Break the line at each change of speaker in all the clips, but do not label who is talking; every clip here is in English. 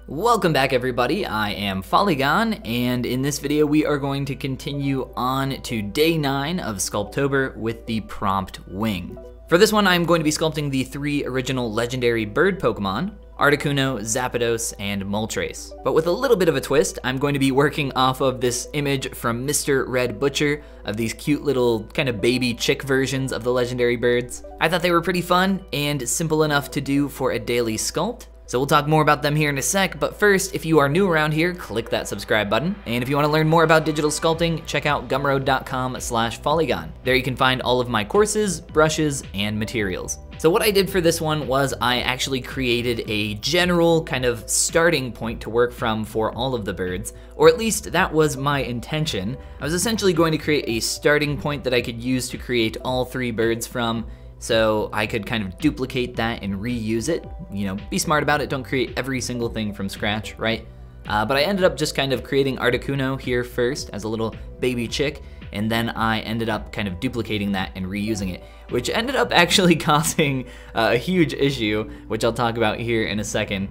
Welcome back everybody, I am Polygon, and in this video we are going to continue on to day 9 of Sculptober with the Prompt Wing. For this one I'm going to be sculpting the 3 original legendary bird Pokemon, Articuno, Zapdos, and Moltres. But with a little bit of a twist, I'm going to be working off of this image from Mr. Red Butcher of these cute little kind of baby chick versions of the legendary birds. I thought they were pretty fun and simple enough to do for a daily sculpt. So we'll talk more about them here in a sec, but first, if you are new around here, click that subscribe button. And if you want to learn more about digital sculpting, check out gumroad.com/Polygon. There you can find all of my courses, brushes, and materials. So what I did for this one was I actually created a general kind of starting point to work from for all of the birds, or at least that was my intention. I was essentially going to create a starting point that I could use to create all 3 birds from, so I could kind of duplicate that and reuse it. You know, be smart about it, don't create every single thing from scratch, right? But I ended up just kind of creating Articuno here first as a little baby chick, and then I ended up kind of duplicating that and reusing it, which ended up actually causing a huge issue, which I'll talk about here in a second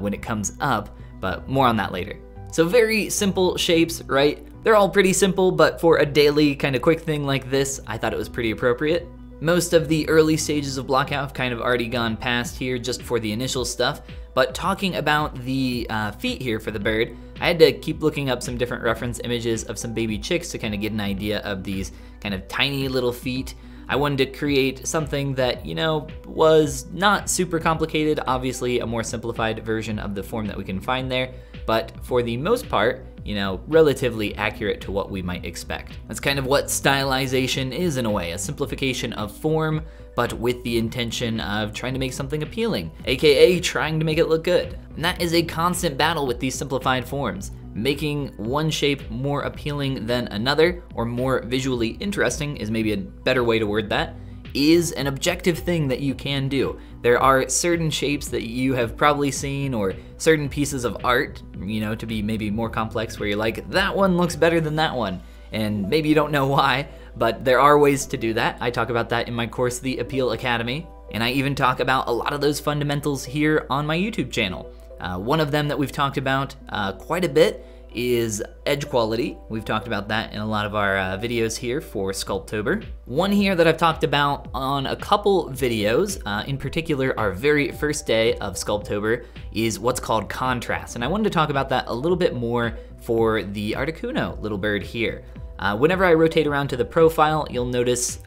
when it comes up, but more on that later. So very simple shapes, right? They're all pretty simple, but for a daily kind of quick thing like this, I thought it was pretty appropriate. Most of the early stages of blockout have kind of already gone past here just for the initial stuff, but talking about the feet here for the bird, I had to keep looking up some different reference images of some baby chicks to kind of get an idea of these kind of tiny little feet. I wanted to create something that, you know, was not super complicated, obviously a more simplified version of the form that we can find there, but for the most part, you know, relatively accurate to what we might expect. That's kind of what stylization is in a way, a simplification of form, but with the intention of trying to make something appealing, AKA trying to make it look good. And that is a constant battle with these simplified forms. Making one shape more appealing than another, or more visually interesting is maybe a better way to word that, is an objective thing that you can do. There are certain shapes that you have probably seen, or certain pieces of art, you know, to be maybe more complex, where you're like, that one looks better than that one, and maybe you don't know why, but there are ways to do that. I talk about that in my course, The Appeal Academy, and I even talk about a lot of those fundamentals here on my YouTube channel. One of them that we've talked about quite a bit is edge quality. We've talked about that in a lot of our videos here for Sculptober. One here that I've talked about on a couple videos, in particular our very first day of Sculptober, is what's called contrast. And I wanted to talk about that a little bit more for the Articuno little bird here. Whenever I rotate around to the profile, you'll notice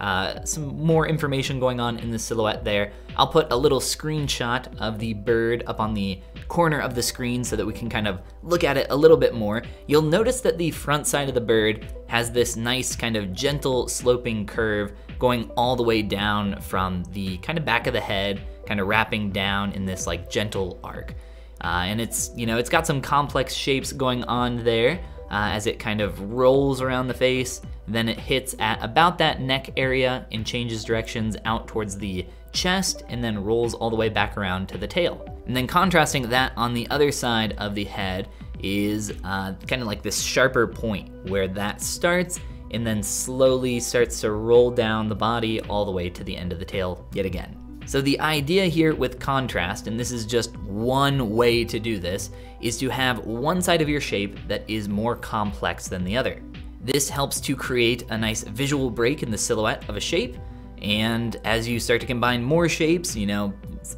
some more information going on in the silhouette there. I'll put a little screenshot of the bird up on the corner of the screen so that we can kind of look at it a little bit more. You'll notice that the front side of the bird has this nice kind of gentle sloping curve going all the way down from the kind of back of the head, kind of wrapping down in this like gentle arc. And it's, you know, it's got some complex shapes going on there. As it kind of rolls around the face, then it hits at about that neck area and changes directions out towards the chest, and then rolls all the way back around to the tail. And then contrasting that on the other side of the head is kind of like this sharper point where that starts and then slowly starts to roll down the body all the way to the end of the tail yet again. So the idea here with contrast, and this is just one way to do this, is to have one side of your shape that is more complex than the other. This helps to create a nice visual break in the silhouette of a shape, and as you start to combine more shapes, you know,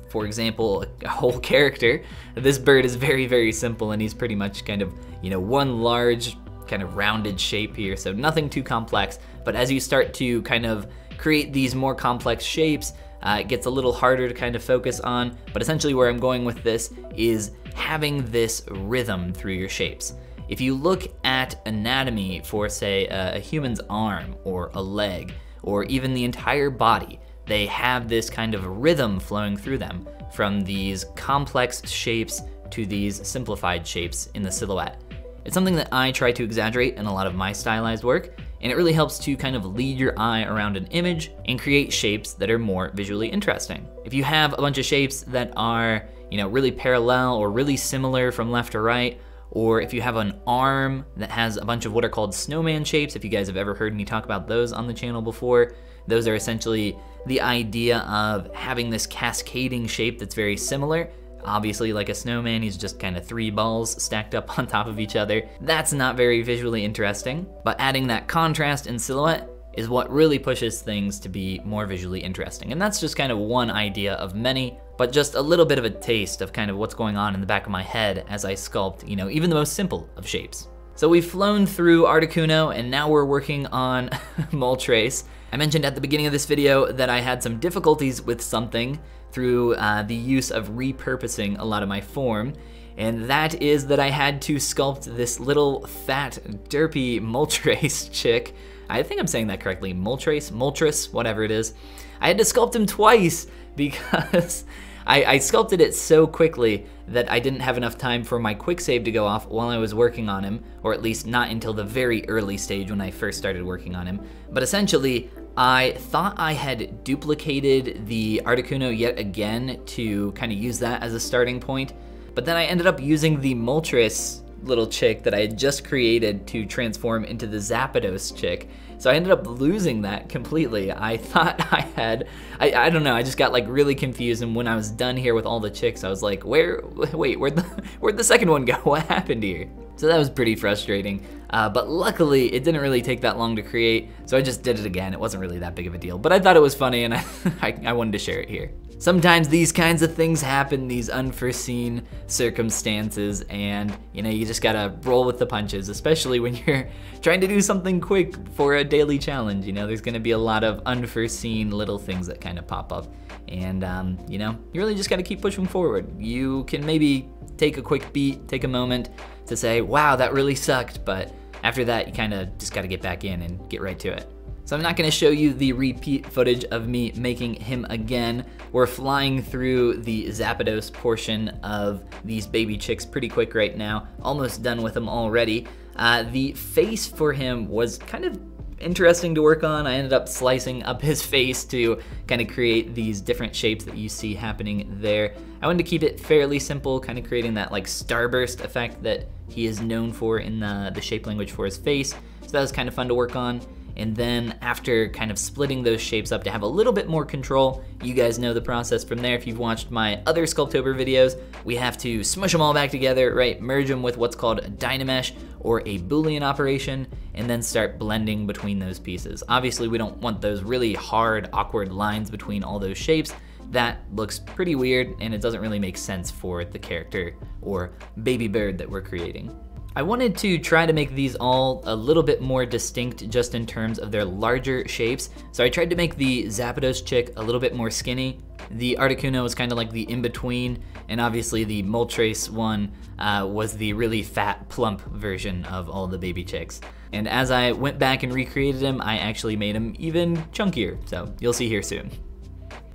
for example, a whole character, this bird is very, very simple, and he's pretty much kind of, you know, one large kind of rounded shape here, so nothing too complex. But as you start to kind of create these more complex shapes, it gets a little harder to kind of focus on, but essentially where I'm going with this is having this rhythm through your shapes. If you look at anatomy for, say, a human's arm or a leg, or even the entire body, they have this kind of rhythm flowing through them, from these complex shapes to these simplified shapes in the silhouette. It's something that I try to exaggerate in a lot of my stylized work, and it really helps to kind of lead your eye around an image and create shapes that are more visually interesting. If you have a bunch of shapes that are, you know, really parallel or really similar from left to right, or if you have an arm that has a bunch of what are called snowman shapes, if you guys have ever heard me talk about those on the channel before, those are essentially the idea of having this cascading shape that's very similar. obviously like a snowman. He's just kind of 3 balls stacked up on top of each other. That's not very visually interesting, but adding that contrast and silhouette is what really pushes things to be more visually interesting. And that's just kind of one idea of many, but just a little bit of a taste of kind of what's going on in the back of my head as I sculpt, you know, even the most simple of shapes. So we've flown through Articuno, and now we're working on Moltres. I mentioned at the beginning of this video that I had some difficulties with something through the use of repurposing a lot of my form, and that is that I had to sculpt this little fat, derpy Moltres chick. I think I'm saying that correctly, Moltres, whatever it is. I had to sculpt him twice because I sculpted it so quickly that I didn't have enough time for my quick save to go off while I was working on him, or at least not until the very early stage when I first started working on him. But essentially, I thought I had duplicated the Articuno yet again to kind of use that as a starting point, but then I ended up using the Moltres little chick that I had just created to transform into the Zapdos chick. So I ended up losing that completely. I thought I had, I don't know, I just got like really confused, and when I was done here with all the chicks, I was like, where'd the second one go? What happened here? So that was pretty frustrating, but luckily it didn't really take that long to create, so I just did it again. It wasn't really that big of a deal, but I thought it was funny, and I wanted to share it here. Sometimes these kinds of things happen, these unforeseen circumstances, and you know, you just gotta roll with the punches, especially when you're trying to do something quick for a daily challenge. You know, there's gonna be a lot of unforeseen little things that kind of pop up, and you know, you really just gotta keep pushing forward. You can maybe take a quick beat, take a moment to say, wow, that really sucked, but after that, you kind of just gotta get back in and get right to it. So I'm not gonna show you the repeat footage of me making him again. We're flying through the Zapdos portion of these baby chicks pretty quick right now. Almost done with them already. The face for him was kind of interesting to work on. I ended up slicing up his face to kind of create these different shapes that you see happening there. I wanted to keep it fairly simple, kind of creating that like starburst effect that he is known for in the shape language for his face. So that was kind of fun to work on. And then after kind of splitting those shapes up to have a little bit more control, you guys know the process from there. If you've watched my other Sculptober videos, we have to smush them all back together, right? Merge them with what's called a Dynamesh or a Boolean operation, and then start blending between those pieces. Obviously, we don't want those really hard, awkward lines between all those shapes. That looks pretty weird, and it doesn't really make sense for the character or baby bird that we're creating. I wanted to try to make these all a little bit more distinct just in terms of their larger shapes. So I tried to make the Zapdos chick a little bit more skinny. The Articuno was kind of like the in-between, and obviously the Moltres one was the really fat, plump version of all the baby chicks. And as I went back and recreated him, I actually made him even chunkier, so you'll see here soon.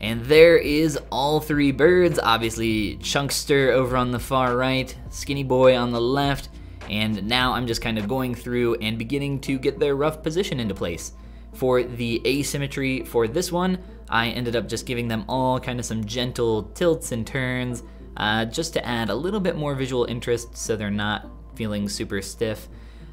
And there is all 3 birds, obviously Chunkster over on the far right, Skinny Boy on the left, and now I'm just kind of going through and beginning to get their rough position into place. For the asymmetry for this one, I ended up just giving them all kind of some gentle tilts and turns, just to add a little bit more visual interest so they're not feeling super stiff.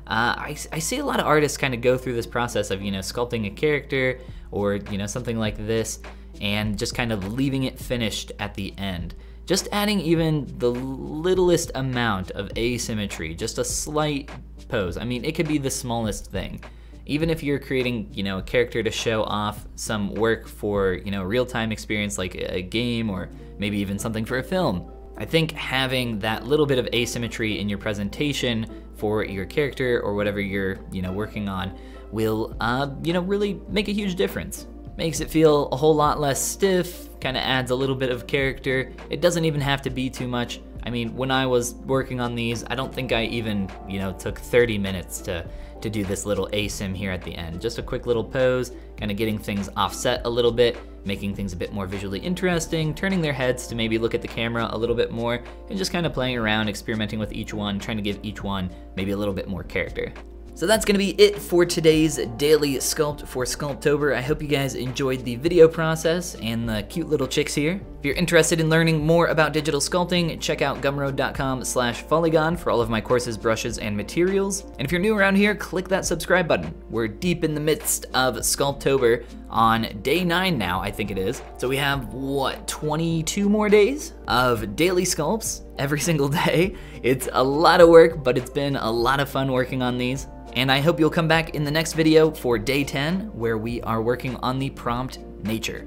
I see a lot of artists kind of go through this process of, you know, sculpting a character or, you know, something like this, and just kind of leaving it finished at the end. Just adding even the littlest amount of asymmetry, just a slight pose. I mean, it could be the smallest thing. Even if you're creating, you know, a character to show off some work for, you know, a real-time experience like a game or maybe even something for a film. I think having that little bit of asymmetry in your presentation for your character or whatever you're, you know, working on will, you know, really make a huge difference. Makes it feel a whole lot less stiff, kind of adds a little bit of character. It doesn't even have to be too much. I mean, when I was working on these, I don't think I even, you know, took 30 minutes to do this little asym here at the end. Just a quick little pose, kind of getting things offset a little bit, making things a bit more visually interesting, turning their heads to maybe look at the camera a little bit more, and just kind of playing around, experimenting with each one, trying to give each one maybe a little bit more character. So that's gonna be it for today's daily sculpt for Sculptober. I hope you guys enjoyed the video process and the cute little chicks here. If you're interested in learning more about digital sculpting, check out gumroad.com/Foligon for all of my courses, brushes, and materials. And if you're new around here, click that subscribe button. We're deep in the midst of Sculptober on day 9 now, I think it is. So we have, what, 22 more days of daily sculpts every single day. It's a lot of work, but it's been a lot of fun working on these. And I hope you'll come back in the next video for day 10, where we are working on the prompt nature.